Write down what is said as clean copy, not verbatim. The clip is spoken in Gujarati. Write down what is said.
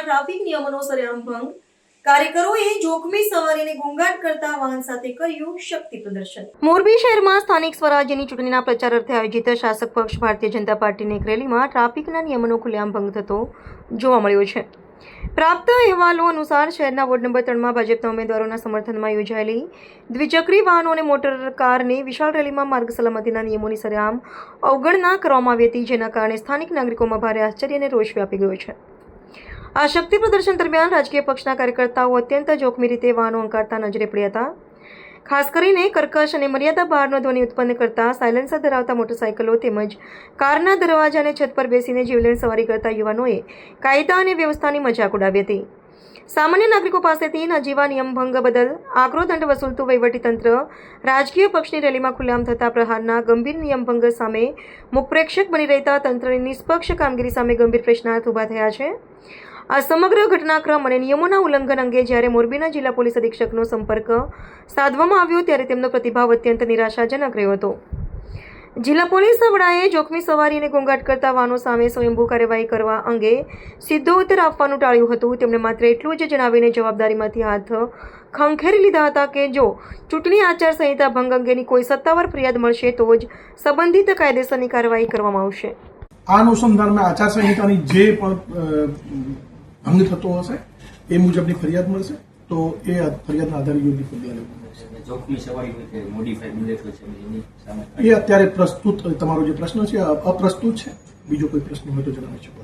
ટ્રાફિક નિયમોનો સરેઆમ ભંગ, કાર્યકરોએ જોખમી સવારીને ઘોંઘાટ કરતા વાહન સાથે કર્યું શક્તિ પ્રદર્શન। મોરબી શહેરમાં સ્થાનિક સ્વરાજ્યની ચૂંટણીના પ્રચાર અર્થે આયોજિત શાસક પક્ષ ભારતીય જનતા પાર્ટીની એક રેલીમાં ટ્રાફિકના નિયમોનો ખુલ્લેઆમ ભંગ થતો જોવા મળ્યો છે। પ્રાપ્ત અહેવાલો અનુસાર શહેરના વોર્ડ નંબર 3માં ભાજપના ઉમેદવારોના સમર્થનમાં યોજાયેલી દ્વિચક્રી વાહનો અને મોટર કારની વિશાળ રેલીમાં માર્ગ સલામતીના નિયમોની સરેઆમ અવગણના કરવામાં આવી હતી, જેના કારણે સ્થાનિક નાગરિકોમાં ભારે આશ્ચર્ય અને રોષ વ્યાપી ગયો છે। આ શક્તિ પ્રદર્શન દરમિયાન રાજકીય પક્ષના કાર્યકર્તાઓ અત્યંત જોખમી રીતે વાહનો હંકારતા નજરે પડ્યા હતા। ખાસ કરીને કર્કશ અને મર્યાદા બહારનો ધ્વનિ ઉત્પન્ન કરતા સાયલેન્સર ધરાવતા મોટરસાયકલો તેમજ કારના દરવાજા અને છત પર બેસીને જીવલેણ સવારી કરતા યુવાનોએ કાયદા અને વ્યવસ્થાની મજાક ઉડાવી હતી। સામાન્ય નાગરિકો પાસેથી નજીવા નિયમ ભંગ બદલ આકરો દંડ વસૂલતું વહીવટીતંત્ર રાજકીય પક્ષની રેલીમાં ખુલ્લેઆમ થતા પ્રહારના ગંભીર નિયમ ભંગ સામે મુખપ્રેક્ષક બની રહેતા તંત્રની નિષ્પક્ષ કામગીરી સામે ગંભીર પ્રશ્નાર્થ ઊભા થયા છે। આ સમગ્ર ઘટનાક્રમ અને નિયમોના ઉલ્લંઘન અંગે જ્યારે મોરબીના જિલ્લા પોલીસ અધિક્ષકનો સંપર્ક સાધવામાં આવ્યો ત્યારે તેમનો પ્રતિભાવ અત્યંત નિરાશાજનક રહ્યો હતો। જિલ્લા પોલીસ વડાએ જોખમી સવારી અને ઘોંઘાટ કરતા વાહનો સામે સ્વયંભૂ કાર્યવાહી કરવા અંગે સીધો ઉત્તર આપવાનું ટાળ્યું હતું। તેમણે માત્ર એટલું જ જણાવીને જવાબદારીમાંથી હાથ ખંખેરી લીધા હતા કે જો ચૂંટણી આચારસંહિતા ભંગ અંગેની કોઈ સત્તાવાર ફરિયાદ મળશે તો જ સંબંધિત કાયદેસરની કાર્યવાહી કરવામાં આવશે। આ અનુસંધાનમાં આચારસંહિતાની જે પણ ભંગ થતો હશે એ મુજબની ફરિયાદ મળશે તો એ ફરિયાદના આધારે યોગ્ય પગલાં લેવામાં આવશે। જોખમી સવારી હોય કે મોડિફાઈડ બુલેટ હોય છે એની સામે એ અત્યારે પ્રસ્તુત તમારો જે પ્રશ્ન છે અપ્રસ્તુત છે। બીજો કોઈ પ્રશ્ન હોય તો જણાવી શકો।